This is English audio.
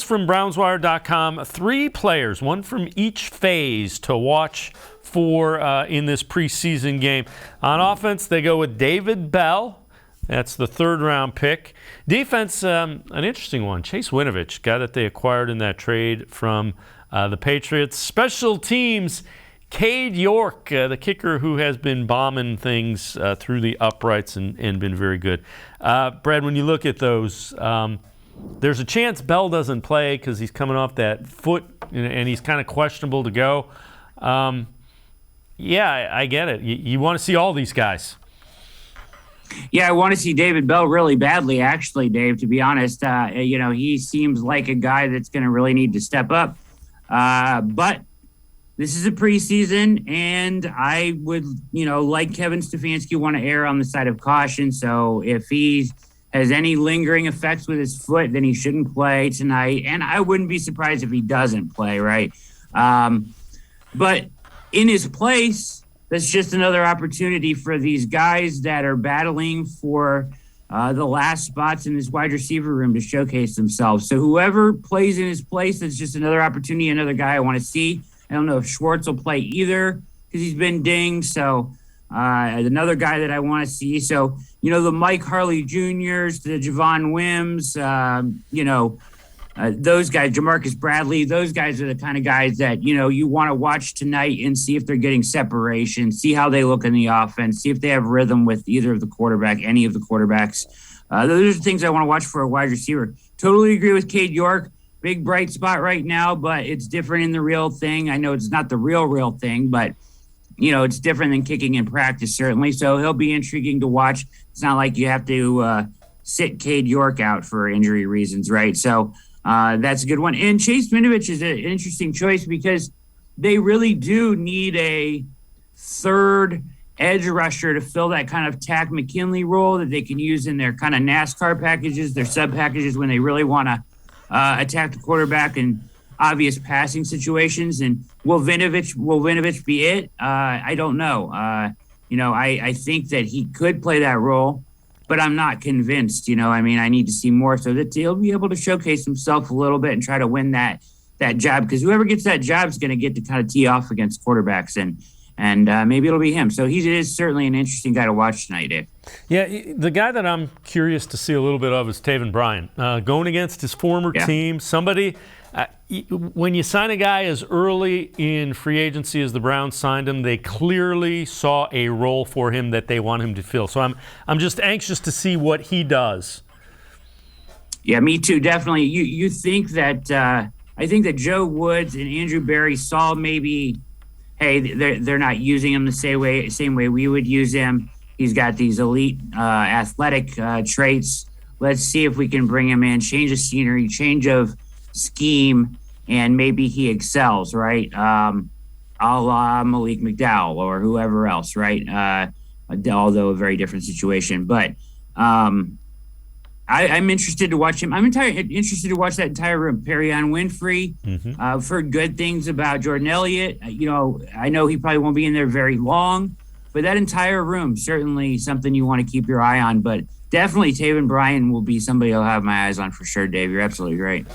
From BrownsWire.com, 3 players, one from each phase to watch for in this preseason game. On offense, they go with David Bell. That's the 3rd-round pick. Defense, an interesting one. Chase Winovich, guy that they acquired in that trade from the Patriots. Special teams, Cade York, the kicker who has been bombing things through the uprights and been very good. Brad, when you look at those, there's a chance Bell doesn't play because he's coming off that foot and he's kind of questionable to go. Yeah, I get it. You want to see all these guys. Yeah, I want to see David Bell really badly, actually, Dave, to be honest. He seems like a guy that's going to really need to step up. But this is a preseason, and I would, like Kevin Stefanski, want to err on the side of caution. So if he has any lingering effects with his foot, then he shouldn't play tonight. And I wouldn't be surprised if he doesn't play, right? But in his place, that's just another opportunity for these guys that are battling for the last spots in this wide receiver room to showcase themselves. So whoever plays in his place, that's just another opportunity, another guy I want to see. I don't know if Schwartz will play either because he's been dinged. So another guy that I want to see. So, the Mike Harley Jr.'s, the Javon Wims, those guys, Jamarcus Bradley, those guys are the kind of guys that, you want to watch tonight and see if they're getting separation, see how they look in the offense, see if they have rhythm with either of the quarterback, any of the quarterbacks. Those are the things I want to watch for a wide receiver. Totally agree with Cade York. Big bright spot right now, but it's different in the real thing. I know it's not the real thing, but it's different than kicking in practice, certainly. So he'll be intriguing to watch. It's not like you have to sit Cade York out for injury reasons, right? So that's a good one. And Chase Winovich is an interesting choice because they really do need a 3rd edge rusher to fill that kind of Tack McKinley role that they can use in their kind of NASCAR packages, their sub packages when they really want to attack the quarterback in obvious passing situations. And will Winovich be it? I don't know. I think that he could play that role, but I'm not convinced. I need to see more so that he'll be able to showcase himself a little bit and try to win that job, because whoever gets that job is going to get to kind of tee off against quarterbacks, and maybe it'll be him. So he is certainly an interesting guy to watch tonight, Dave. Yeah, the guy that I'm curious to see a little bit of is Taven Bryan. Going against his former team, somebody when you sign a guy as early in free agency as the Browns signed him, they clearly saw a role for him that they want him to fill. So I'm just anxious to see what he does. Yeah, me too, definitely. You think that I think that Joe Woods and Andrew Berry saw maybe, hey, they're not using him the same way we would use him. He's got these elite athletic traits. Let's see if we can bring him in, change of scenery, change of scheme, and maybe he excels, right? A la Malik McDowell or whoever else, right? Although a very different situation. But I'm interested to watch him. I'm interested to watch that entire room. Perion Winfrey. I've heard good things about Jordan Elliott. I know he probably won't be in there very long, but that entire room, certainly something you want to keep your eye on. But definitely Taven Bryan will be somebody I'll have my eyes on for sure, Dave. You're absolutely right.